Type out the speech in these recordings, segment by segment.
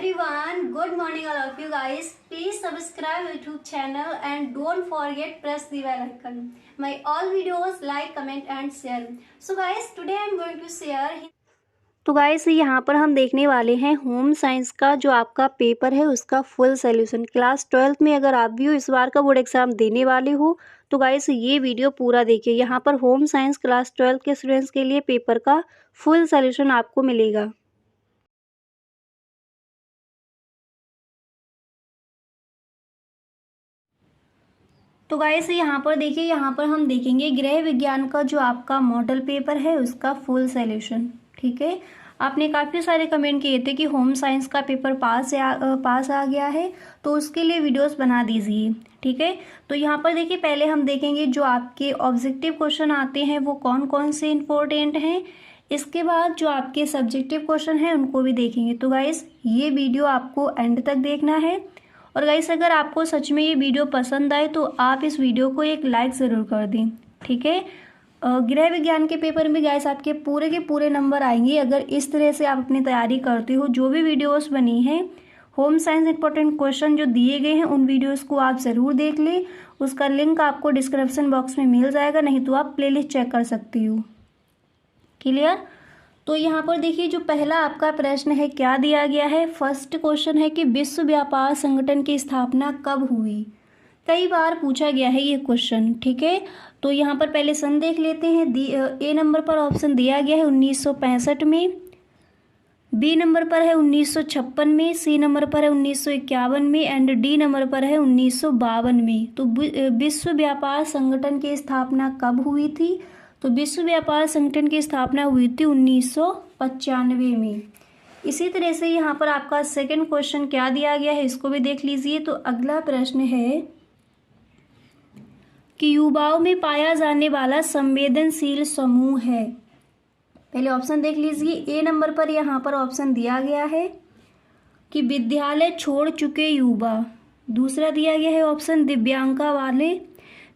everyone, good morning all of you guys. Please subscribe YouTube channel and don't forget press the bell icon. My all videos like, comment and share. So guys, today I am going to share. तो guys यहाँ पर हम देखने वाले हैं home science का जो आपका पेपर है उसका फुल सॉल्यूशन। क्लास 12th में अगर आप भी हो इस बार का बोर्ड एग्जाम देने वाले हो तो गाइस ये वीडियो पूरा देखिए। यहाँ पर होम साइंस क्लास 12th के स्टूडेंट्स के लिए पेपर का फुल सॉल्यूशन आपको मिलेगा। तो गाइस यहाँ पर देखिए, यहाँ पर हम देखेंगे गृह विज्ञान का जो आपका मॉडल पेपर है उसका फुल सॉल्यूशन। ठीक है, आपने काफ़ी सारे कमेंट किए थे कि होम साइंस का पेपर पास आ गया है तो उसके लिए वीडियोस बना दीजिए। ठीक है, तो यहाँ पर देखिए पहले हम देखेंगे जो आपके ऑब्जेक्टिव क्वेश्चन आते हैं वो कौन कौन से इम्पोर्टेंट हैं। इसके बाद जो आपके सब्जेक्टिव क्वेश्चन हैं उनको भी देखेंगे। तो गाइस ये वीडियो आपको एंड तक देखना है। और गाइस अगर आपको सच में ये वीडियो पसंद आए तो आप इस वीडियो को एक लाइक ज़रूर कर दें। ठीक है, गृह विज्ञान के पेपर में गाइस आपके पूरे के पूरे नंबर आएंगे अगर इस तरह से आप अपनी तैयारी करते हो। जो भी वीडियोस बनी हैं होम साइंस इंपॉर्टेंट क्वेश्चन जो दिए गए हैं उन वीडियोस को आप ज़रूर देख लें। उसका लिंक आपको डिस्क्रिप्शन बॉक्स में मिल जाएगा, नहीं तो आप प्लेलिस्ट चेक कर सकती हो। क्लियर। तो यहाँ पर देखिए जो पहला आपका प्रश्न है क्या दिया गया है। फर्स्ट क्वेश्चन है कि विश्व व्यापार संगठन की स्थापना कब हुई। कई बार पूछा गया है ये क्वेश्चन। ठीक है, तो यहाँ पर पहले सन देख लेते हैं। ए नंबर पर ऑप्शन दिया गया है 1965 में, बी नंबर पर है 1956 में, सी नंबर पर है 1951 में एंड डी नंबर पर है 1952 में। तो विश्व व्यापार संगठन की स्थापना कब हुई थी। तो विश्व व्यापार संगठन की स्थापना हुई थी 1995 में। इसी तरह से यहाँ पर आपका सेकंड क्वेश्चन क्या दिया गया है इसको भी देख लीजिए। तो अगला प्रश्न है कि युवाओं में पाया जाने वाला संवेदनशील समूह है। पहले ऑप्शन देख लीजिए। ए नंबर पर यहाँ पर ऑप्शन दिया गया है कि विद्यालय छोड़ चुके युवा। दूसरा दिया गया है ऑप्शन दिव्यांगता वाले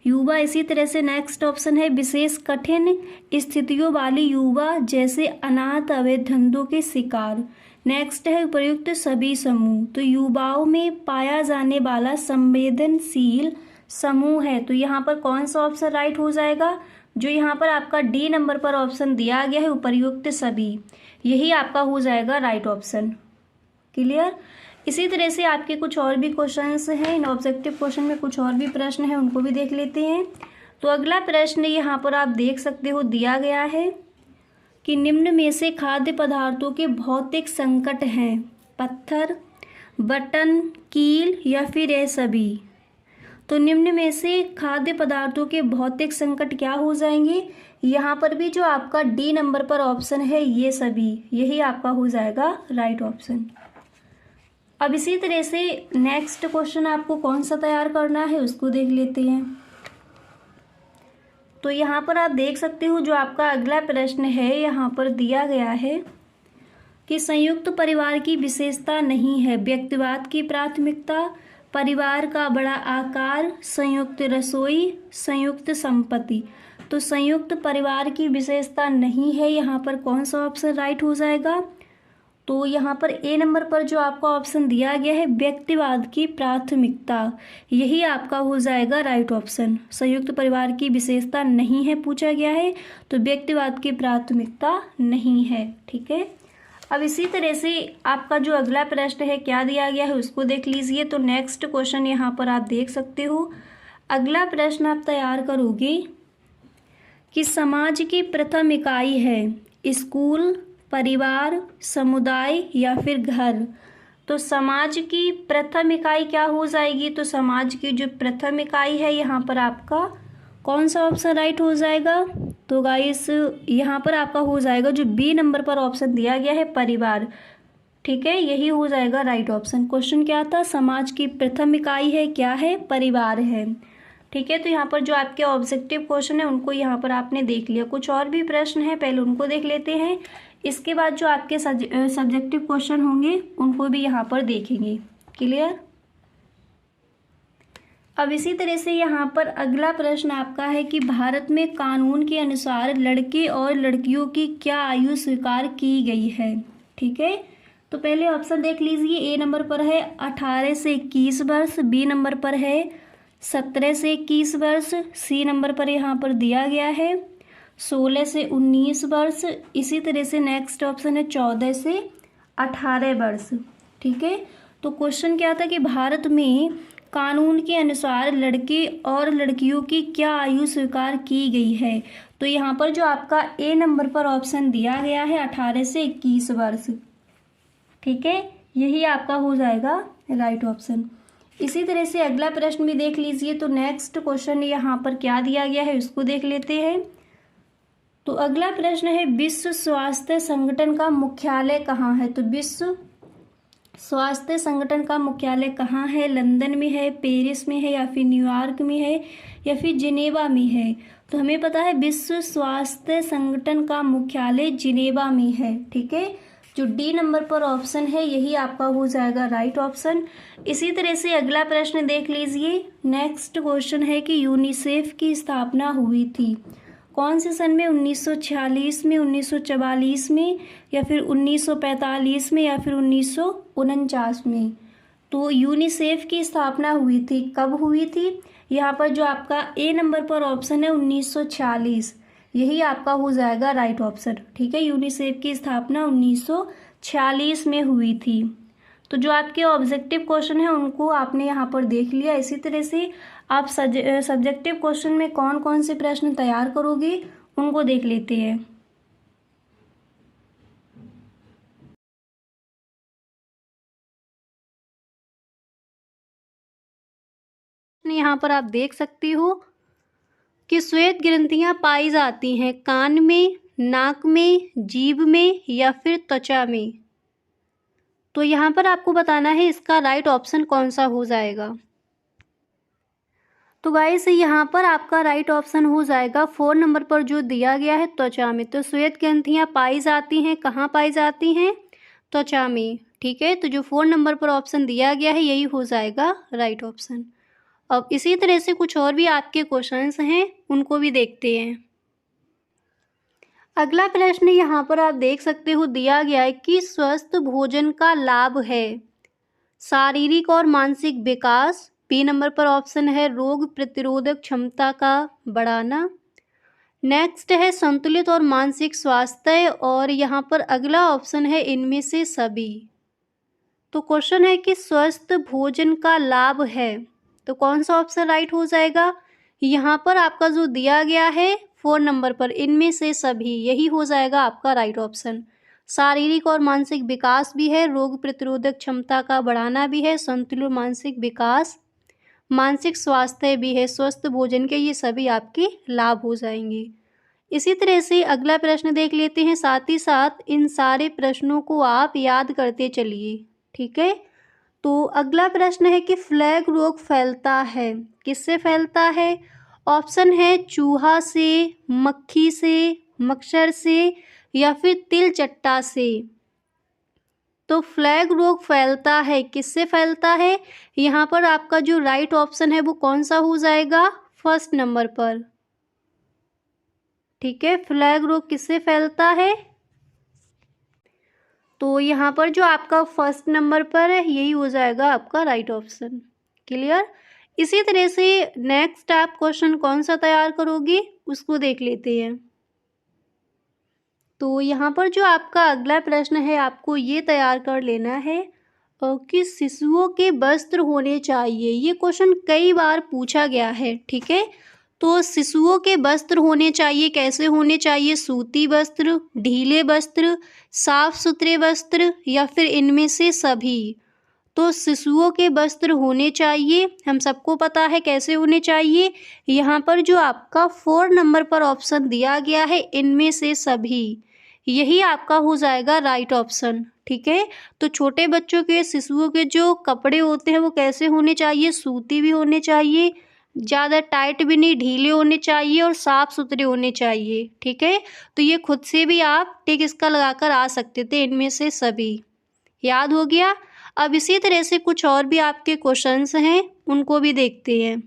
युवा। इसी तरह से नेक्स्ट ऑप्शन है विशेष कठिन स्थितियों वाले युवा जैसे अनाथ, अवैध धंधों के शिकार। नेक्स्ट है उपयुक्त सभी समूह। तो युवाओं में पाया जाने वाला संवेदनशील समूह है। तो यहाँ पर कौन सा ऑप्शन राइट हो जाएगा। जो यहाँ पर आपका डी नंबर पर ऑप्शन दिया गया है उपयुक्त सभी, यही आपका हो जाएगा राइट ऑप्शन। क्लियर। इसी तरह से आपके कुछ और भी क्वेश्चंस हैं। इन ऑब्जेक्टिव क्वेश्चन में कुछ और भी प्रश्न हैं उनको भी देख लेते हैं। तो अगला प्रश्न यहाँ पर आप देख सकते हो दिया गया है कि निम्न में से खाद्य पदार्थों के भौतिक संकट हैं। पत्थर, बटन, कील या फिर ये सभी। तो निम्न में से खाद्य पदार्थों के भौतिक संकट क्या हो जाएंगे। यहाँ पर भी जो आपका डी नंबर पर ऑप्शन है ये सभी, यही आपका हो जाएगा राइट ऑप्शन। अब इसी तरह से नेक्स्ट क्वेश्चन आपको कौन सा तैयार करना है उसको देख लेते हैं। तो यहाँ पर आप देख सकते हो जो आपका अगला प्रश्न है यहाँ पर दिया गया है कि संयुक्त परिवार की विशेषता नहीं है। व्यक्तिवाद की प्राथमिकता, परिवार का बड़ा आकार, संयुक्त रसोई, संयुक्त संपत्ति। तो संयुक्त परिवार की विशेषता नहीं है, यहाँ पर कौन सा ऑप्शन राइट हो जाएगा। तो यहाँ पर ए नंबर पर जो आपका ऑप्शन दिया गया है व्यक्तिवाद की प्राथमिकता, यही आपका हो जाएगा राइट ऑप्शन। संयुक्त परिवार की विशेषता नहीं है पूछा गया है, तो व्यक्तिवाद की प्राथमिकता नहीं है। ठीक है, अब इसी तरह से आपका जो अगला प्रश्न है क्या दिया गया है उसको देख लीजिए। तो नेक्स्ट क्वेश्चन यहाँ पर आप देख सकते हो। अगला प्रश्न आप तैयार करोगे कि समाज की प्रथम इकाई है स्कूल, परिवार, समुदाय या फिर घर। तो समाज की प्रथम इकाई क्या हो जाएगी। तो समाज की जो प्रथम इकाई है यहाँ पर आपका कौन सा ऑप्शन राइट हो जाएगा। तो गाइस यहाँ पर आपका हो जाएगा जो बी नंबर पर ऑप्शन दिया गया है परिवार। ठीक है, यही हो जाएगा राइट ऑप्शन। क्वेश्चन क्या था, समाज की प्रथम इकाई है क्या है, परिवार है। ठीक है, तो यहाँ पर जो आपके ऑब्जेक्टिव क्वेश्चन है उनको यहाँ पर आपने देख लिया। कुछ और भी प्रश्न है पहले उनको देख लेते हैं। इसके बाद जो आपके सब्जेक्टिव क्वेश्चन होंगे उनको भी यहाँ पर देखेंगे। क्लियर। अब इसी तरह से यहाँ पर अगला प्रश्न आपका है कि भारत में कानून के अनुसार लड़के और लड़कियों की क्या आयु स्वीकार की गई है। ठीक है, तो पहले ऑप्शन देख लीजिए। ए नंबर पर है 18 से 21 वर्ष, बी नंबर पर है 17 से 21 वर्ष, सी नंबर पर यहाँ पर दिया गया है 16 से 19 वर्ष, इसी तरह से नेक्स्ट ऑप्शन है 14 से 18 वर्ष। ठीक है, तो क्वेश्चन क्या था कि भारत में कानून के अनुसार लड़के और लड़कियों की क्या आयु स्वीकार की गई है। तो यहाँ पर जो आपका ए नंबर पर ऑप्शन दिया गया है 18 से 21 वर्ष। ठीक है, यही आपका हो जाएगा राइट ऑप्शन। इसी तरह से अगला प्रश्न भी देख लीजिए। तो नेक्स्ट क्वेश्चन यहाँ पर क्या दिया गया है उसको देख लेते हैं। तो अगला प्रश्न है विश्व स्वास्थ्य संगठन का मुख्यालय कहाँ है। तो विश्व स्वास्थ्य संगठन का मुख्यालय कहाँ है? लंदन में है, पेरिस में है, या फिर न्यूयॉर्क में है, या फिर जिनेवा में है। तो हमें पता है विश्व स्वास्थ्य संगठन का मुख्यालय जिनेवा में है। ठीक है, जो डी नंबर पर ऑप्शन है यही आपका हो जाएगा राइट ऑप्शन। इसी तरह से अगला प्रश्न देख लीजिए। नेक्स्ट क्वेश्चन है कि यूनिसेफ की स्थापना हुई थी कौन से सन में? 1946 में, 1944 में, या फिर 1945 में, या फिर 1949 में। तो यूनिसेफ की स्थापना हुई थी, कब हुई थी? यहाँ पर जो आपका ए नंबर पर ऑप्शन है 1946, यही आपका हो जाएगा राइट ऑप्शन। ठीक है, यूनिसेफ की स्थापना 1946 में हुई थी। तो जो आपके ऑब्जेक्टिव क्वेश्चन है उनको आपने यहाँ पर देख लिया। इसी तरह से आप सब्जेक्टिव क्वेश्चन में कौन कौन से प्रश्न तैयार करोगे उनको देख लेते हैं। यहाँ पर आप देख सकती हो कि श्वेत ग्रंथियां पाई जाती हैं कान में, नाक में, जीभ में, या फिर त्वचा में। तो यहाँ पर आपको बताना है इसका राइट ऑप्शन कौन सा हो जाएगा। तो गाइस यहाँ पर आपका राइट ऑप्शन हो जाएगा 4 नंबर पर जो दिया गया है त्वचा में। तो श्वेत ग्रंथियाँ पाई जाती हैं कहाँ पाई जाती हैं? त्वचा में। ठीक है, तो जो 4 नंबर पर ऑप्शन दिया गया है यही हो जाएगा राइट ऑप्शन। अब इसी तरह से कुछ और भी आपके क्वेश्चंस हैं उनको भी देखते हैं। अगला प्रश्न यहाँ पर आप देख सकते हो दिया गया है कि स्वस्थ भोजन का लाभ है शारीरिक और मानसिक विकास, बी नंबर पर ऑप्शन है रोग प्रतिरोधक क्षमता का बढ़ाना, नेक्स्ट है संतुलित और मानसिक स्वास्थ्य, और यहाँ पर अगला ऑप्शन है इनमें से सभी। तो क्वेश्चन है कि स्वस्थ भोजन का लाभ है, तो कौन सा ऑप्शन राइट हो जाएगा? यहाँ पर आपका जो दिया गया है 4 नंबर पर इनमें से सभी, यही हो जाएगा आपका राइट ऑप्शन। शारीरिक और मानसिक विकास भी है, रोग प्रतिरोधक क्षमता का बढ़ाना भी है, संतुलित मानसिक विकास, मानसिक स्वास्थ्य भी है, स्वस्थ भोजन के, ये सभी आपके लाभ हो जाएंगे। इसी तरह से अगला प्रश्न देख लेते हैं। साथ ही साथ इन सारे प्रश्नों को आप याद करते चलिए। ठीक है, तो अगला प्रश्न है कि फ्लैग रोग फैलता है किससे फैलता है? ऑप्शन है चूहा से, मक्खी से, मच्छर से, या फिर तिलचट्टा से। तो फ्लैग रोग फैलता है किससे फैलता है? यहाँ पर आपका जो राइट ऑप्शन है वो कौन सा हो जाएगा? फर्स्ट नंबर पर। ठीक है, फ्लैग रोग किससे फैलता है? तो यहाँ पर जो आपका फर्स्ट नंबर पर है यही हो जाएगा आपका राइट ऑप्शन। क्लियर? इसी तरह से नेक्स्ट आप क्वेश्चन कौन सा तैयार करोगे उसको देख लेते हैं। तो यहाँ पर जो आपका अगला प्रश्न है आपको ये तैयार कर लेना है कि शिशुओं के वस्त्र होने चाहिए। ये क्वेश्चन कई बार पूछा गया है। ठीक है, तो शिशुओं के वस्त्र होने चाहिए, कैसे होने चाहिए? सूती वस्त्र, ढीले वस्त्र, साफ सुथरे वस्त्र, या फिर इनमें से सभी। तो शिशुओं के वस्त्र होने चाहिए, हम सबको पता है कैसे होने चाहिए। यहाँ पर जो आपका 4 नंबर पर ऑप्शन दिया गया है इनमें से सभी, यही आपका हो जाएगा राइट ऑप्शन। ठीक है, तो छोटे बच्चों के, शिशुओं के जो कपड़े होते हैं वो कैसे होने चाहिए? सूती भी होने चाहिए, ज़्यादा टाइट भी नहीं, ढीले होने चाहिए, और साफ़ सुथरे होने चाहिए। ठीक है, तो ये खुद से भी आप टिक इसका लगाकर आ सकते थे, इनमें से सभी। याद हो गया? अब इसी तरह से कुछ और भी आपके क्वेश्चंस हैं उनको भी देखते हैं।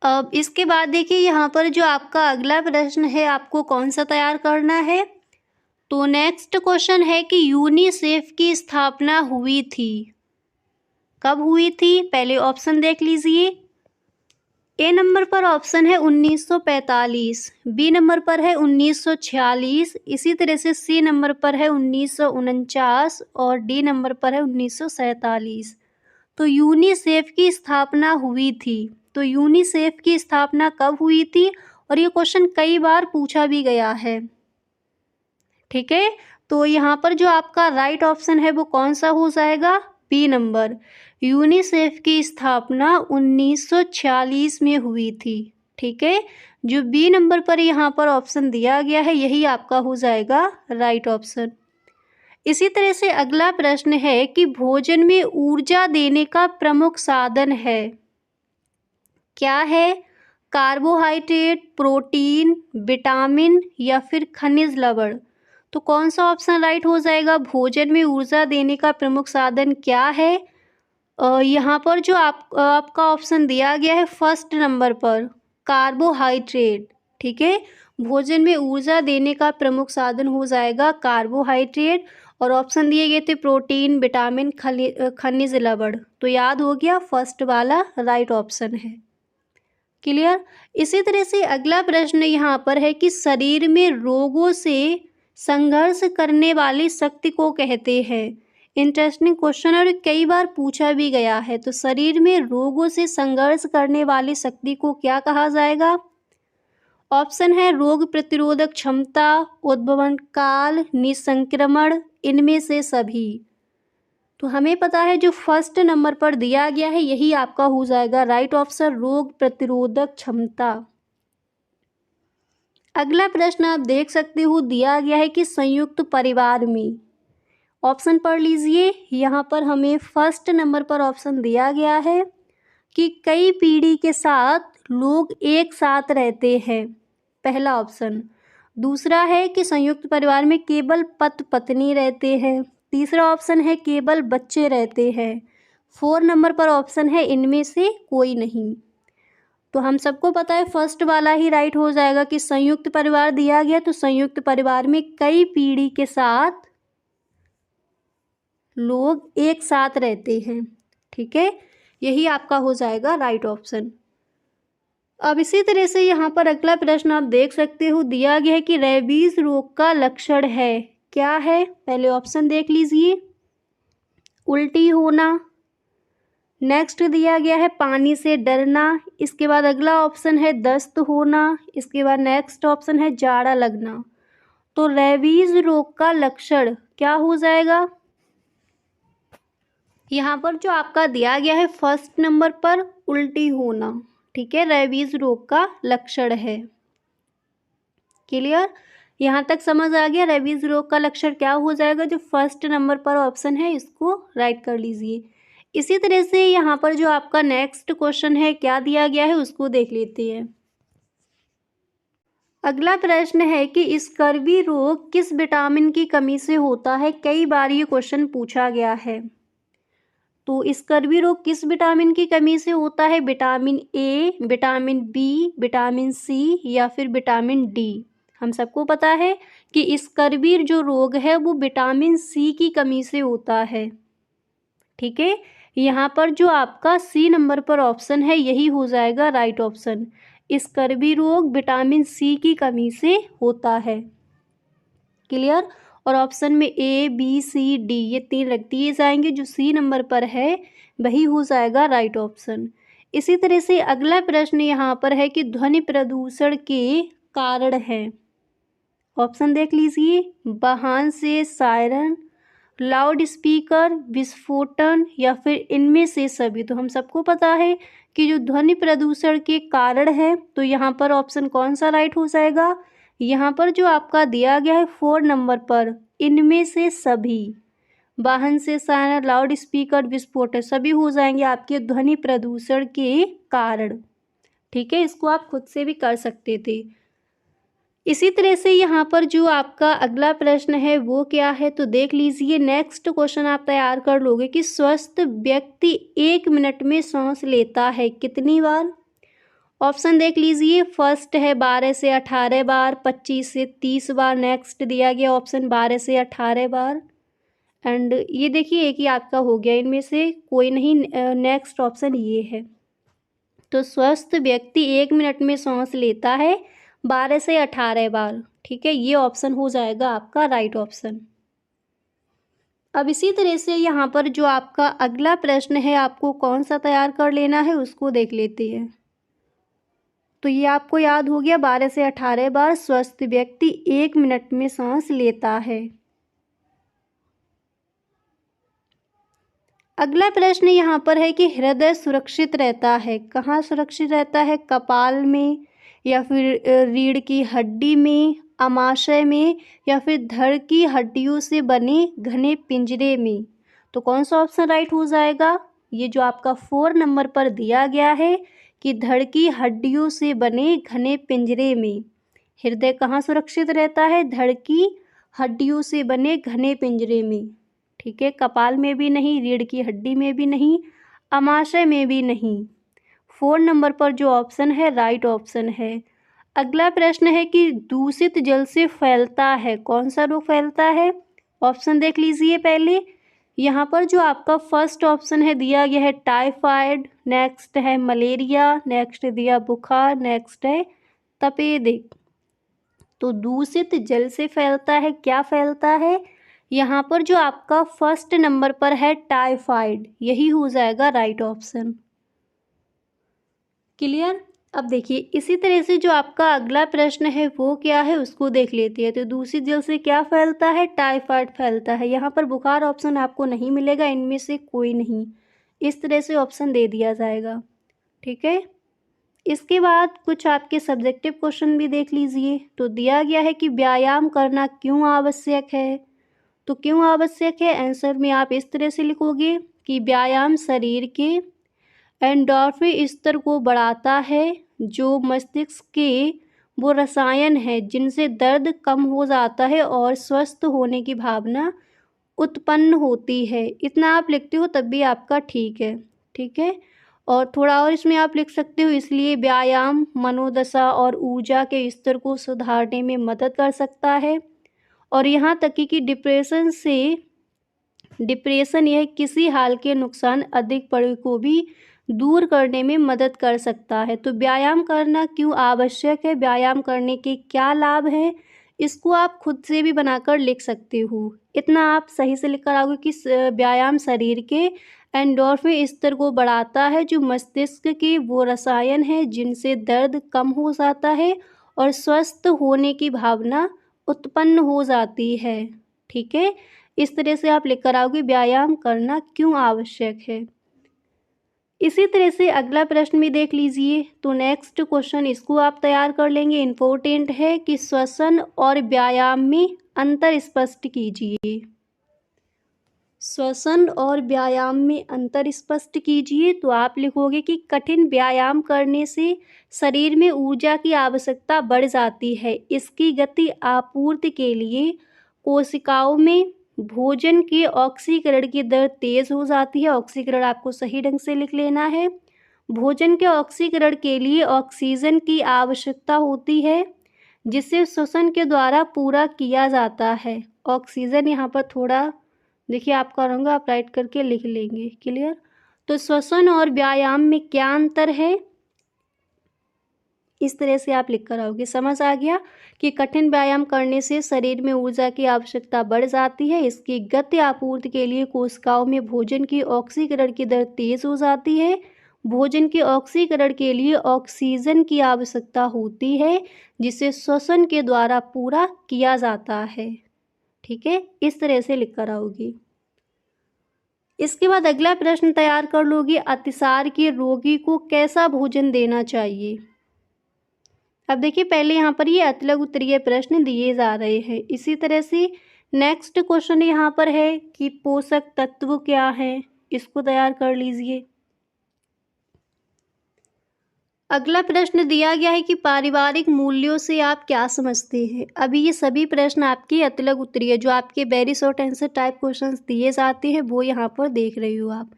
अब इसके बाद देखिए यहाँ पर जो आपका अगला प्रश्न है आपको कौन सा तैयार करना है? तो नेक्स्ट क्वेश्चन है कि यूनिसेफ की स्थापना हुई थी, कब हुई थी? पहले ऑप्शन देख लीजिए। ए नंबर पर ऑप्शन है 1945, बी नंबर पर है 1946, इसी तरह से सी नंबर पर है 1949 और डी नंबर पर है 1947। तो यूनिसेफ की स्थापना हुई थी। तो यूनिसेफ की स्थापना कब हुई थी? और ये क्वेश्चन कई बार पूछा भी गया है। ठीक है, तो यहाँ पर जो आपका राइट ऑप्शन है वो कौन सा हो जाएगा? B number. यूनिसेफ की स्थापना 1946 में हुई थी। ठीक है, जो बी नंबर पर यहाँ पर ऑप्शन दिया गया है यही आपका हो जाएगा राइट ऑप्शन। इसी तरह से अगला प्रश्न है कि भोजन में ऊर्जा देने का प्रमुख साधन है, क्या है? कार्बोहाइड्रेट, प्रोटीन, विटामिन या फिर खनिज लवण। तो कौन सा ऑप्शन राइट हो जाएगा? भोजन में ऊर्जा देने का प्रमुख साधन क्या है? यहाँ पर जो आपका ऑप्शन दिया गया है फर्स्ट नंबर पर, कार्बोहाइड्रेट। ठीक है, भोजन में ऊर्जा देने का प्रमुख साधन हो जाएगा कार्बोहाइड्रेट, और ऑप्शन दिए गए थे प्रोटीन, विटामिन, खनिज लवण। तो याद हो गया, फर्स्ट वाला राइट ऑप्शन है। क्लियर? इसी तरह से अगला प्रश्न यहाँ पर है कि शरीर में रोगों से संघर्ष करने वाली शक्ति को कहते हैं। इंटरेस्टिंग क्वेश्चन और कई बार पूछा भी गया है। तो शरीर में रोगों से संघर्ष करने वाली शक्ति को क्या कहा जाएगा? ऑप्शन है रोग प्रतिरोधक क्षमता, उद्भवन काल, निसंक्रमण, इनमें से सभी। तो हमें पता है जो फर्स्ट नंबर पर दिया गया है यही आपका हो जाएगा राइट ऑप्शन, रोग प्रतिरोधक क्षमता। अगला प्रश्न आप देख सकते हो, दिया गया है कि संयुक्त परिवार में, ऑप्शन पढ़ लीजिए। यहाँ पर हमें फर्स्ट नंबर पर ऑप्शन दिया गया है कि कई पीढ़ी के साथ लोग एक साथ रहते हैं, पहला ऑप्शन। दूसरा है कि संयुक्त परिवार में केवल पति पत्नी रहते हैं। तीसरा ऑप्शन है केवल बच्चे रहते हैं। 4 नंबर पर ऑप्शन है इनमें से कोई नहीं। तो हम सबको पता है फर्स्ट वाला ही राइट हो जाएगा कि संयुक्त परिवार दिया गया, तो संयुक्त परिवार में कई पीढ़ी के साथ लोग एक साथ रहते हैं। ठीक है, यही आपका हो जाएगा राइट ऑप्शन। अब इसी तरह से यहाँ पर अगला प्रश्न आप देख सकते हो, दिया गया है कि रेबीज रोग का लक्षण है, क्या है? पहले ऑप्शन देख लीजिए। उल्टी होना, नेक्स्ट दिया गया है पानी से डरना, इसके बाद अगला ऑप्शन है दस्त होना, इसके बाद नेक्स्ट ऑप्शन है जाड़ा लगना। तो रेबीज रोग का लक्षण क्या हो जाएगा? यहाँ पर जो आपका दिया गया है फर्स्ट नंबर पर उल्टी होना। ठीक है, रेबीज रोग का लक्षण है। क्लियर? यहाँ तक समझ आ गया? रेबीज रोग का लक्षण क्या हो जाएगा? जो फर्स्ट नंबर पर ऑप्शन है इसको राइट कर लीजिए। इसी तरह से यहाँ पर जो आपका नेक्स्ट क्वेश्चन है क्या दिया गया है उसको देख लेते हैं। अगला प्रश्न है कि स्कर्वी रोग किस विटामिन की कमी से होता है? कई बार ये क्वेश्चन पूछा गया है। तो स्कर्वी रोग किस विटामिन की कमी से होता है? Vitamin A, vitamin B, vitamin C या फिर विटामिन डी। हम सबको पता है कि स्कर्वी जो रोग है वो विटामिन सी की कमी से होता है। ठीक है, यहाँ पर जो आपका सी नंबर पर ऑप्शन है यही हो जाएगा राइट ऑप्शन। स्कर्वी रोग विटामिन सी की कमी से होता है। क्लियर? और ऑप्शन में ए, बी, सी, डी ये 3 रख दिए जाएंगे, जो सी नंबर पर है वही हो जाएगा राइट ऑप्शन। इसी तरह से अगला प्रश्न यहाँ पर है कि ध्वनि प्रदूषण के कारण है। ऑप्शन देख लीजिए, वाहन से सायरन, लाउड स्पीकर, विस्फोटन या फिर इनमें से सभी। तो हम सबको पता है कि जो ध्वनि प्रदूषण के कारण है, तो यहाँ पर ऑप्शन कौन सा राइट हो जाएगा? यहाँ पर जो आपका दिया गया है 4 नंबर पर इनमें से सभी, वाहन से सायरन, लाउड स्पीकर, विस्फोटन सभी हो जाएंगे आपके ध्वनि प्रदूषण के कारण। ठीक है, इसको आप खुद से भी कर सकते थे। इसी तरह से यहाँ पर जो आपका अगला प्रश्न है वो क्या है? तो देख लीजिए, नेक्स्ट क्वेश्चन आप तैयार कर लोगे कि स्वस्थ व्यक्ति 1 मिनट में सांस लेता है कितनी बार? ऑप्शन देख लीजिए, फर्स्ट है 12 से 18 बार, 25 से 30 बार। नेक्स्ट दिया गया ऑप्शन 12 से 18 बार। एंड ये देखिए एक ही आपका हो गया, इनमें से कोई नहीं। नेक्स्ट ऑप्शन ये है। तो स्वस्थ व्यक्ति 1 मिनट में सांस लेता है 12 से 18 बार। ठीक है, ये ऑप्शन हो जाएगा आपका राइट ऑप्शन। अब इसी तरह से यहाँ पर जो आपका अगला प्रश्न है, आपको कौन सा तैयार कर लेना है उसको देख लेते हैं। तो ये आपको याद हो गया, 12 से 18 बार स्वस्थ व्यक्ति 1 मिनट में सांस लेता है। अगला प्रश्न यहाँ पर है कि हृदय सुरक्षित रहता है, कहाँ सुरक्षित रहता है? कपाल में, या फिर रीढ़ की हड्डी में, आमाशय में, या फिर धड़ की हड्डियों से बने घने पिंजरे में। तो कौन सा ऑप्शन राइट हो जाएगा? ये जो आपका 4 नंबर पर दिया गया है कि धड़ की हड्डियों से बने घने पिंजरे में। हृदय कहाँ सुरक्षित रहता है? धड़ की हड्डियों से बने घने पिंजरे में। ठीक है, कपाल में भी नहीं, रीढ़ की हड्डी में भी नहीं, आमाशय में भी नहीं। 4 नंबर पर जो ऑप्शन है राइट ऑप्शन है। अगला प्रश्न है कि दूषित जल से फैलता है, कौन सा रोग फैलता है? ऑप्शन देख लीजिए पहले। यहाँ पर जो आपका फर्स्ट ऑप्शन है दिया गया है टाइफाइड, नेक्स्ट है मलेरिया, नेक्स्ट दिया बुखार, नेक्स्ट है तपेदिक। तो दूषित जल से फैलता है, क्या फैलता है? यहाँ पर जो आपका फर्स्ट नंबर पर है टाइफाइड, यही हो जाएगा राइट ऑप्शन। क्लियर? अब देखिए इसी तरह से जो आपका अगला प्रश्न है वो क्या है उसको देख लेते हैं। तो दूषित जल से क्या फैलता है? टाइफाइड फैलता है। यहाँ पर बुखार ऑप्शन आपको नहीं मिलेगा, इनमें से कोई नहीं, इस तरह से ऑप्शन दे दिया जाएगा। ठीक है, इसके बाद कुछ आपके सब्जेक्टिव क्वेश्चन भी देख लीजिए। तो दिया गया है कि व्यायाम करना क्यों आवश्यक है। तो क्यों आवश्यक है, आंसर में आप इस तरह से लिखोगे कि व्यायाम शरीर के एंडोर्फिन स्तर को बढ़ाता है, जो मस्तिष्क के वो रसायन है जिनसे दर्द कम हो जाता है और स्वस्थ होने की भावना उत्पन्न होती है। इतना आप लिखते हो तब भी आपका ठीक है। ठीक है, और थोड़ा और इसमें आप लिख सकते हो, इसलिए व्यायाम मनोदशा और ऊर्जा के स्तर को सुधारने में मदद कर सकता है। और यहाँ तक कि डिप्रेशन यह किसी हाल के नुकसान अधिक पड़े को भी दूर करने में मदद कर सकता है। तो व्यायाम करना क्यों आवश्यक है, व्यायाम करने के क्या लाभ हैं, इसको आप खुद से भी बनाकर लिख सकते हो। इतना आप सही से लिख कर आओगे कि व्यायाम शरीर के एंडोर्फिन स्तर को बढ़ाता है, जो मस्तिष्क के वो रसायन है जिनसे दर्द कम हो जाता है और स्वस्थ होने की भावना उत्पन्न हो जाती है। ठीक है, इस तरह से आप लिख कर आओगे व्यायाम करना क्यों आवश्यक है। इसी तरह से अगला प्रश्न भी देख लीजिए। तो नेक्स्ट क्वेश्चन इसको आप तैयार कर लेंगे, इम्पोर्टेंट है कि श्वसन और व्यायाम में अंतर स्पष्ट कीजिए। श्वसन और व्यायाम में अंतर स्पष्ट कीजिए। तो आप लिखोगे कि कठिन व्यायाम करने से शरीर में ऊर्जा की आवश्यकता बढ़ जाती है। इसकी गति आपूर्ति के लिए कोशिकाओं में भोजन के ऑक्सीकरण की दर तेज हो जाती है। ऑक्सीकरण आपको सही ढंग से लिख लेना है। भोजन के ऑक्सीकरण के लिए ऑक्सीजन की आवश्यकता होती है, जिसे श्वसन के द्वारा पूरा किया जाता है। ऑक्सीजन यहाँ पर थोड़ा देखिए आपका रंग आप राइट करके लिख लेंगे। क्लियर? तो श्वसन और व्यायाम में क्या अंतर है, इस तरह से आप लिख कर आओगे। समझ आ गया कि कठिन व्यायाम करने से शरीर में ऊर्जा की आवश्यकता बढ़ जाती है। इसकी गति आपूर्ति के लिए कोशिकाओं में भोजन की ऑक्सीकरण की दर तेज हो जाती है। भोजन के ऑक्सीकरण के लिए ऑक्सीजन की आवश्यकता होती है, जिसे श्वसन के द्वारा पूरा किया जाता है। ठीक है, इस तरह से लिख कर आओगी। इसके बाद अगला प्रश्न तैयार कर लोगी, अतिसार के रोगी को कैसा भोजन देना चाहिए। अब देखिए पहले यहाँ पर ये अतलग उत्तरीय प्रश्न दिए जा रहे हैं। इसी तरह से नेक्स्ट क्वेश्चन यहाँ पर है कि पोषक तत्व क्या है, इसको तैयार कर लीजिए। अगला प्रश्न दिया गया है कि पारिवारिक मूल्यों से आप क्या समझते हैं। अभी ये सभी प्रश्न आपके अतलग उत्तरीय जो आपके very short answer type questions दिए जाते हैं वो यहाँ पर देख रही हो आप।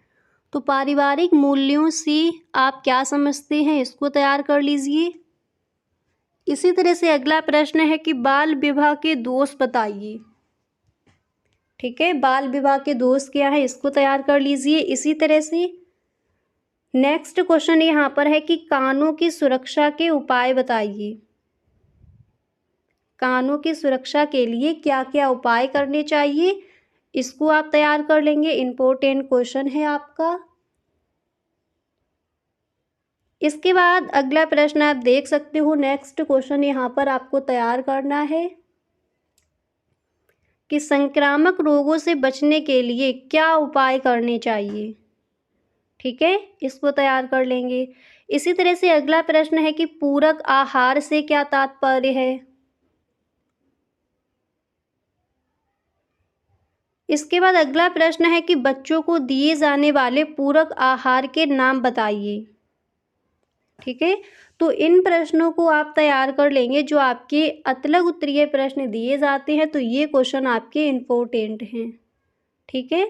तो पारिवारिक मूल्यों से आप क्या समझते हैं, इसको तैयार कर लीजिए। इसी तरह से अगला प्रश्न है कि बाल विवाह के दोष बताइए। ठीक है, बाल विवाह के दोष क्या है, इसको तैयार कर लीजिए। इसी तरह से नेक्स्ट क्वेश्चन यहाँ पर है कि कानों की सुरक्षा के उपाय बताइए। कानों की सुरक्षा के लिए क्या क्या उपाय करने चाहिए, इसको आप तैयार कर लेंगे। इम्पोर्टेंट क्वेश्चन है आपका। इसके बाद अगला प्रश्न आप देख सकते हो, नेक्स्ट क्वेश्चन यहाँ पर आपको तैयार करना है कि संक्रामक रोगों से बचने के लिए क्या उपाय करने चाहिए। ठीक है, इसको तैयार कर लेंगे। इसी तरह से अगला प्रश्न है कि पूरक आहार से क्या तात्पर्य है। इसके बाद अगला प्रश्न है कि बच्चों को दिए जाने वाले पूरक आहार के नाम बताइए। ठीक है, तो इन प्रश्नों को आप तैयार कर लेंगे। जो आपके अतलग उत्तरीय प्रश्न दिए जाते हैं तो ये क्वेश्चन आपके इम्पोर्टेंट हैं। ठीक है,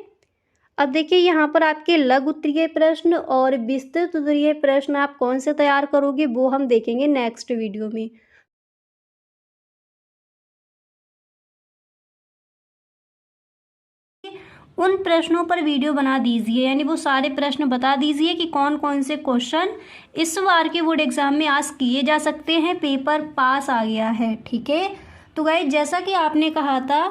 अब देखिए यहाँ पर आपके लघु उत्तरीय प्रश्न और विस्तृत उत्तरीय प्रश्न आप कौन से तैयार करोगे वो हम देखेंगे नेक्स्ट वीडियो में। उन प्रश्नों पर वीडियो बना दीजिए, यानी वो सारे प्रश्न बता दीजिए कि कौन कौन से क्वेश्चन इस बार के बोर्ड एग्जाम में आज किए जा सकते हैं। पेपर पास आ गया है। ठीक है, तो गाइस जैसा कि आपने कहा था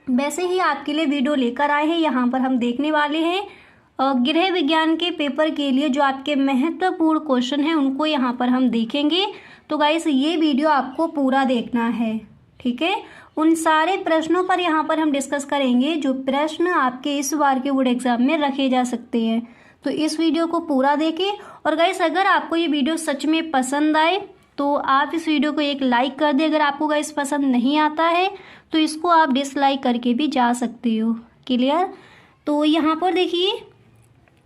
वैसे ही आपके लिए वीडियो लेकर आए हैं। यहाँ पर हम देखने वाले हैं गृह विज्ञान के पेपर के लिए जो आपके महत्वपूर्ण क्वेश्चन हैं उनको यहाँ पर हम देखेंगे। तो गाइस ये वीडियो आपको पूरा देखना है। ठीक है, उन सारे प्रश्नों पर यहाँ पर हम डिस्कस करेंगे जो प्रश्न आपके इस बार के बोर्ड एग्जाम में रखे जा सकते हैं। तो इस वीडियो को पूरा देखें। और गाइस अगर आपको ये वीडियो सच में पसंद आए तो आप इस वीडियो को एक लाइक कर दें। अगर आपको गाइस पसंद नहीं आता है तो इसको आप डिसलाइक करके भी जा सकते हो। क्लियर, तो यहाँ पर देखिए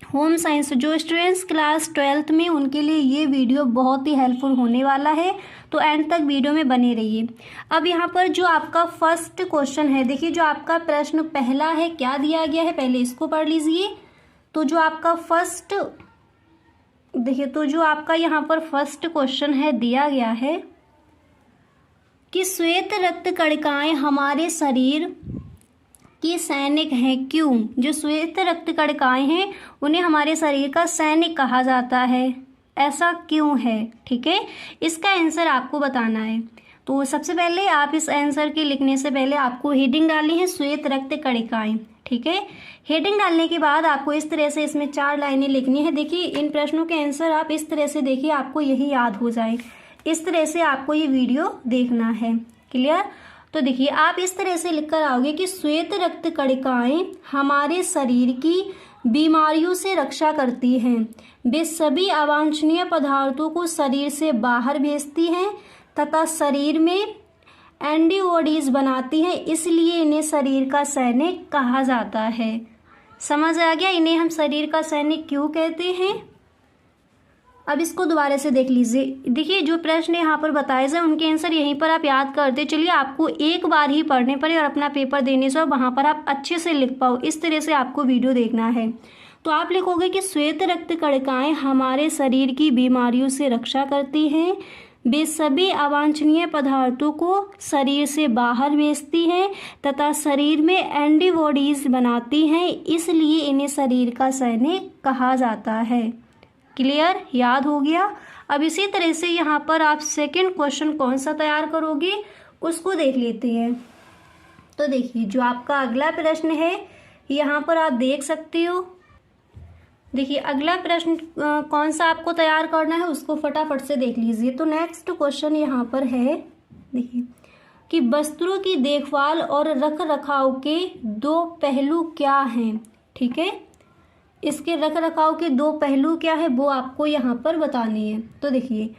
होम साइंस जो स्टूडेंट्स क्लास 12th में उनके लिए ये वीडियो बहुत ही हेल्पफुल होने वाला है। तो एंड तक वीडियो में बने रहिए। अब यहाँ पर जो आपका फर्स्ट क्वेश्चन है, देखिए जो आपका प्रश्न पहला है क्या दिया गया है, पहले इसको पढ़ लीजिए। तो जो आपका फर्स्ट देखिए, तो जो आपका यहाँ पर फर्स्ट क्वेश्चन है दिया गया है कि श्वेत रक्त कणिकाएं हमारे शरीर की सैनिक हैं, क्यों। जो श्वेत रक्त कणिकाएं हैं उन्हें हमारे शरीर का सैनिक कहा जाता है, ऐसा क्यों है। ठीक है, इसका आंसर आपको बताना है। तो सबसे पहले आप इस आंसर के लिखने से पहले आपको हेडिंग डालनी है श्वेत रक्त कणिकाएं। ठीक है, हेडिंग डालने के बाद आपको इस तरह से इसमें 4 लाइनें लिखनी है। देखिए इन प्रश्नों के आंसर आप इस तरह से देखिए, आपको यही याद हो जाए। इस तरह से आपको ये वीडियो देखना है। क्लियर, तो देखिए आप इस तरह से लिखकर आओगे कि श्वेत रक्त कणिकाएं हमारे शरीर की बीमारियों से रक्षा करती हैं। वे सभी अवांछनीय पदार्थों को शरीर से बाहर भेजती हैं तथा शरीर में एंटीबॉडीज बनाती हैं, इसलिए इन्हें शरीर का सैनिक कहा जाता है। समझ आ गया इन्हें हम शरीर का सैनिक क्यों कहते हैं। अब इसको दोबारा से देख लीजिए। देखिए जो प्रश्न यहाँ पर बताए जाए उनके आंसर यहीं पर आप याद करते चलिए। आपको एक बार ही पढ़ने पड़े और अपना पेपर देने से वहाँ पर आप अच्छे से लिख पाओ, इस तरह से आपको वीडियो देखना है। तो आप लिखोगे कि श्वेत रक्त कणिकाएं हमारे शरीर की बीमारियों से रक्षा करती हैं। वे सभी अवांछनीय पदार्थों को शरीर से बाहर भेजती हैं तथा शरीर में एंटीबॉडीज बनाती हैं, इसलिए इन्हें शरीर का सैनिक कहा जाता है। क्लियर, याद हो गया। अब इसी तरह से यहाँ पर आप सेकंड क्वेश्चन कौन सा तैयार करोगे उसको देख लेते हैं। तो देखिए जो आपका अगला प्रश्न है यहाँ पर आप देख सकते हो। देखिए अगला प्रश्न कौन सा आपको तैयार करना है उसको फटाफट से देख लीजिए। तो नेक्स्ट क्वेश्चन यहाँ पर है देखिए कि वस्त्रों की देखभाल और रख रखाव के 2 पहलू क्या हैं। ठीक है, इसके रख रखाव के 2 पहलू क्या है वो आपको यहाँ पर बताने हैं। तो देखिए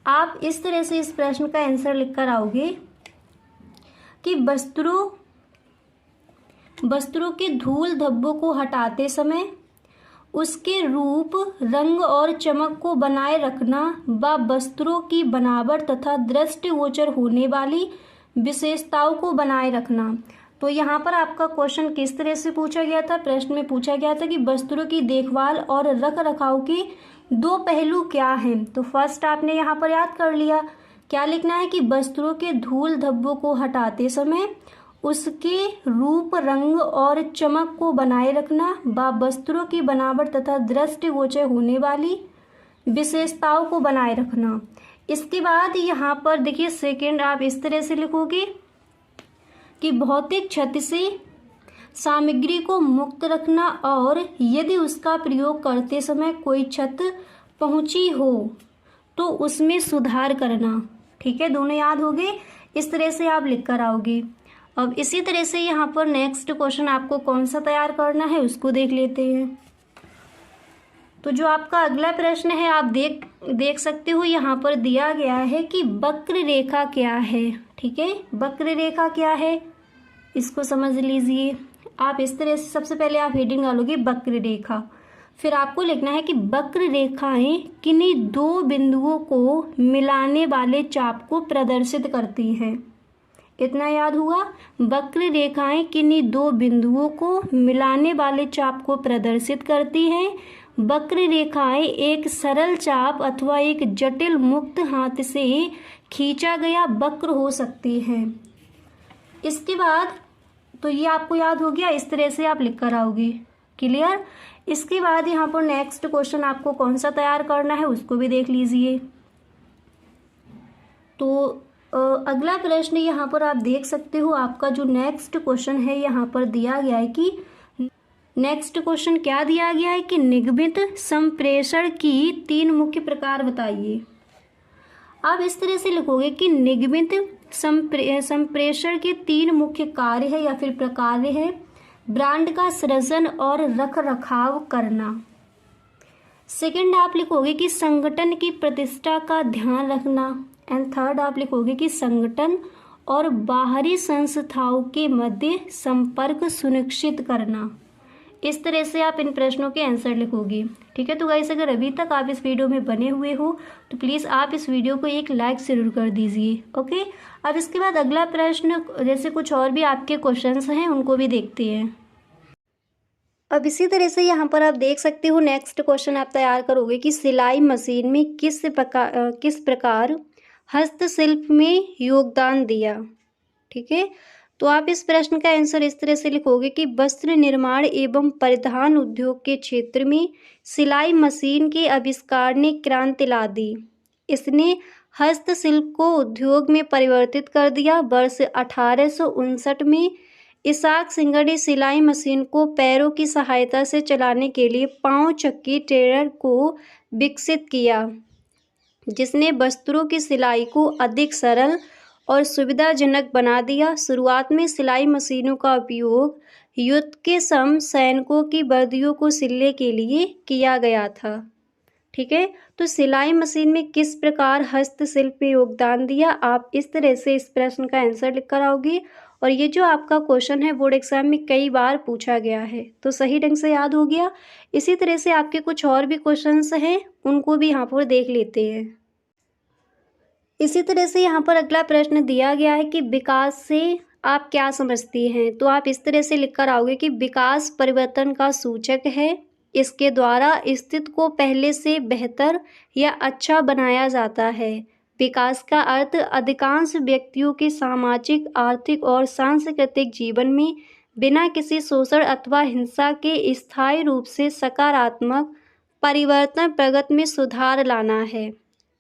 आप इस तरह से इस प्रश्न का आंसर लिखकर आओगे कि वस्त्रों के धूल धब्बों को हटाते समय उसके रूप, रंग और चमक को बनाए रखना व वस्त्रों की बनावट तथा दृष्टिगोचर होने वाली विशेषताओं को बनाए रखना। तो तो यहाँ पर आपका क्वेश्चन किस तरह से पूछा गया था, प्रश्न में पूछा गया था कि वस्त्रों की देखभाल और रख रखाव के दो पहलू क्या हैं। तो फर्स्ट आपने यहाँ पर याद कर लिया, क्या लिखना है कि वस्त्रों के धूल धब्बों को हटाते समय उसके रूप रंग और चमक को बनाए रखना व वस्त्रों की बनावट तथा दृष्टिगोचर होने वाली विशेषताओं को बनाए रखना। इसके बाद यहाँ पर देखिए सेकंड आप इस तरह से लिखोगे कि भौतिक क्षति से सामग्री को मुक्त रखना और यदि उसका प्रयोग करते समय कोई क्षति पहुंची हो तो उसमें सुधार करना। ठीक है, दोनों याद हो गए। इस तरह से आप लिख कर आओगे। अब इसी तरह से यहाँ पर नेक्स्ट क्वेश्चन आपको कौन सा तैयार करना है उसको देख लेते हैं। तो जो आपका अगला प्रश्न है आप देख सकते हो, यहाँ पर दिया गया है कि वक्र रेखा क्या है। ठीक है, वक्र रेखा क्या है इसको समझ लीजिए। आप इस तरह से सबसे पहले आप हेडिंग डालोगे वक्र रेखा, फिर आपको लिखना है कि वक्र रेखाएं किन्हीं दो बिंदुओं को मिलाने वाले चाप को प्रदर्शित करती हैं। इतना याद हुआ, वक्र रेखाएं किन्हीं दो बिंदुओं को मिलाने वाले चाप को प्रदर्शित करती हैं। वक्र रेखाएं एक सरल चाप अथवा एक जटिल मुक्त हाथ से खींचा गया वक्र हो सकती है। इसके बाद तो ये आपको याद हो गया, इस तरह से आप लिख कर आओगे। क्लियर। इसके बाद यहाँ पर नेक्स्ट क्वेश्चन आपको कौन सा तैयार करना है उसको भी देख लीजिए। तो अगला प्रश्न यहाँ पर आप देख सकते हो, आपका जो नेक्स्ट क्वेश्चन है यहाँ पर दिया गया है कि नेक्स्ट क्वेश्चन क्या दिया गया है कि निगमित संप्रेषण की तीन मुख्य प्रकार बताइए। आप इस तरह से लिखोगे कि निगमित संप्रेषण के तीन मुख्य कार्य है या फिर प्रकार है। ब्रांड का सृजन और रख रखाव करना। सेकंड आप लिखोगे कि संगठन की प्रतिष्ठा का ध्यान रखना। एंड थर्ड आप लिखोगे कि संगठन और बाहरी संस्थाओं के मध्य संपर्क सुनिश्चित करना। इस तरह से आप इन प्रश्नों के आंसर लिखोगे। ठीक है, तो गाइस अगर अभी तक आप इस वीडियो में बने हुए हो तो प्लीज़ आप इस वीडियो को एक लाइक ज़रूर कर दीजिए। ओके, अब इसके बाद अगला प्रश्न जैसे कुछ और भी आपके क्वेश्चंस हैं उनको भी देखते हैं। अब इसी तरह से यहाँ पर आप देख सकते हो नेक्स्ट क्वेश्चन आप तैयार करोगे कि सिलाई मशीन में किस प्रकार हस्तशिल्प में योगदान दिया। ठीक है, तो आप इस प्रश्न का आंसर इस तरह से लिखोगे कि वस्त्र निर्माण एवं परिधान उद्योग के क्षेत्र में सिलाई मशीन के आविष्कार ने क्रांति ला दी। इसने हस्तशिल्प को उद्योग में परिवर्तित कर दिया। वर्ष 1859 में इसाक सिंगर ने सिलाई मशीन को पैरों की सहायता से चलाने के लिए पांव चक्की टेलर को विकसित किया, जिसने वस्त्रों की सिलाई को अधिक सरल और सुविधाजनक बना दिया। शुरुआत में सिलाई मशीनों का उपयोग युद्ध के समय सैनिकों की वर्दियों को सिलने के लिए किया गया था। ठीक है, तो सिलाई मशीन में किस प्रकार हस्तशिल्प में योगदान दिया, आप इस तरह से इस प्रश्न का आंसर लिख कर आओगे। और ये जो आपका क्वेश्चन है बोर्ड एग्जाम में कई बार पूछा गया है, तो सही ढंग से याद हो गया। इसी तरह से आपके कुछ और भी क्वेश्चंस हैं उनको भी यहाँ पर देख लेते हैं। इसी तरह से यहाँ पर अगला प्रश्न दिया गया है कि विकास से आप क्या समझती हैं। तो आप इस तरह से लिख कर आओगे कि विकास परिवर्तन का सूचक है। इसके द्वारा स्थिति को पहले से बेहतर या अच्छा बनाया जाता है। विकास का अर्थ अधिकांश व्यक्तियों के सामाजिक, आर्थिक और सांस्कृतिक जीवन में बिना किसी शोषण अथवा हिंसा के स्थायी रूप से सकारात्मक परिवर्तन, प्रगति में सुधार लाना है।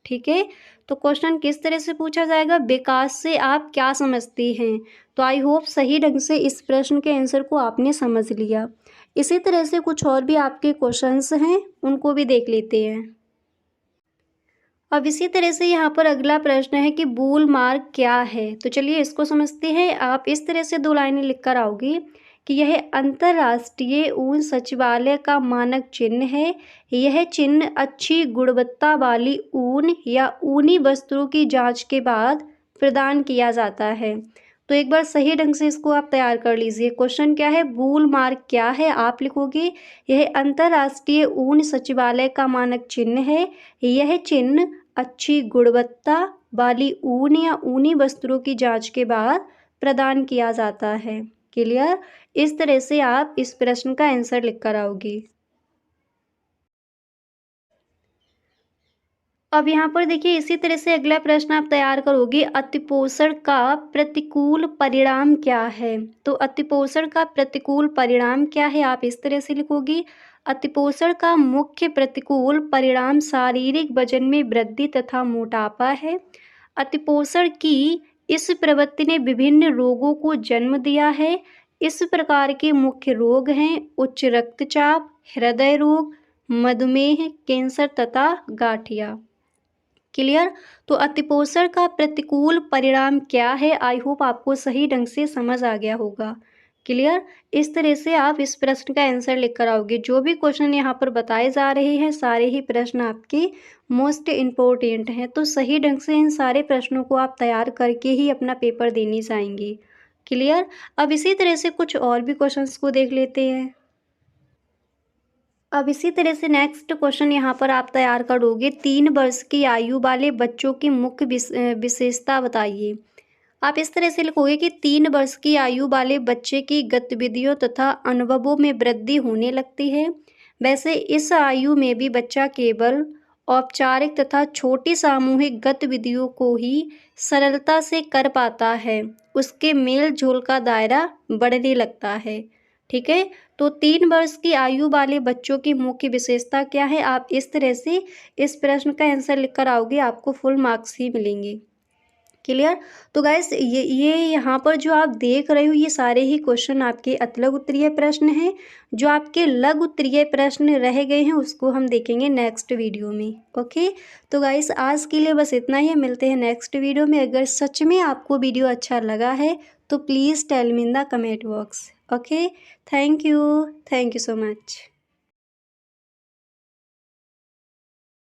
ठीक है, तो क्वेश्चन किस तरह से पूछा जाएगा, विकास से आप क्या समझती हैं। तो आई होप सही ढंग से इस प्रश्न के आंसर को आपने समझ लिया। इसी तरह से कुछ और भी आपके क्वेश्चंस हैं उनको भी देख लेते हैं। अब इसी तरह से यहाँ पर अगला प्रश्न है कि बूल मार्क क्या है। तो चलिए इसको समझते हैं। आप इस तरह से दो लाइनें लिख कर आओगे कि यह अंतर्राष्ट्रीय ऊन सचिवालय का मानक चिन्ह है। यह चिन्ह अच्छी गुणवत्ता वाली ऊन या ऊनी वस्त्रों की जांच के बाद प्रदान किया जाता है। तो एक बार सही ढंग से इसको आप तैयार कर लीजिए। क्वेश्चन क्या है, बूल मार्क क्या है, आप लिखोगे यह अंतर्राष्ट्रीय ऊन सचिवालय का मानक चिन्ह है। यह चिन्ह अच्छी गुणवत्ता वाली ऊन या ऊनी वस्त्रों की जांच के बाद प्रदान किया जाता है। क्लियर। इस तरह से आप इस प्रश्न का आंसर लिख कर आओगे। अब यहाँ पर देखिए इसी तरह से अगला प्रश्न आप तैयार करोगे, अतिपोषण का प्रतिकूल परिणाम क्या है। तो अतिपोषण का प्रतिकूल परिणाम क्या है, आप इस तरह से लिखोगे, अतिपोषण का मुख्य प्रतिकूल परिणाम शारीरिक वजन में वृद्धि तथा मोटापा है। अतिपोषण की इस प्रवृत्ति ने विभिन्न रोगों को जन्म दिया है। इस प्रकार के मुख्य रोग हैं उच्च रक्तचाप, हृदय रोग, मधुमेह, कैंसर तथा गठिया। क्लियर। तो अतिपोषण का प्रतिकूल परिणाम क्या है, आई होप आपको सही ढंग से समझ आ गया होगा। क्लियर। इस तरह से आप इस प्रश्न का आंसर लिख कर आओगे। जो भी क्वेश्चन यहाँ पर बताए जा रहे हैं सारे ही प्रश्न आपके मोस्ट इम्पोर्टेंट हैं, तो सही ढंग से इन सारे प्रश्नों को आप तैयार करके ही अपना पेपर देने जाएंगे। क्लियर। अब इसी तरह से कुछ और भी क्वेश्चंस को देख लेते हैं। अब इसी तरह से नेक्स्ट क्वेश्चन यहाँ पर आप तैयार करोगे, 3 वर्ष की आयु वाले बच्चों की मुख्य विशेषता बताइए। आप इस तरह से लिखोगे कि 3 वर्ष की आयु वाले बच्चे की गतिविधियों तथा अनुभवों में वृद्धि होने लगती है। वैसे इस आयु में भी बच्चा केवल औपचारिक तथा छोटी सामूहिक गतिविधियों को ही सरलता से कर पाता है, उसके मेल जोल का दायरा बढ़ने लगता है। ठीक है। तो 3 वर्ष की आयु वाले बच्चों की मुख्य विशेषता क्या है, आप इस तरह से इस प्रश्न का आंसर लिख कर आओगे, आपको फुल मार्क्स ही मिलेंगे। क्लियर। तो गाइस ये यहाँ पर जो आप देख रहे हो ये सारे ही क्वेश्चन आपके अतलग उत्तरीय प्रश्न हैं। जो आपके लघु उत्तरीय प्रश्न रह गए हैं उसको हम देखेंगे नेक्स्ट वीडियो में। ओके। तो गाइस आज के लिए बस इतना ही, मिलते हैं नेक्स्ट वीडियो में। अगर सच में आपको वीडियो अच्छा लगा है तो please tell me in the comment box. Okay. Thank you so much.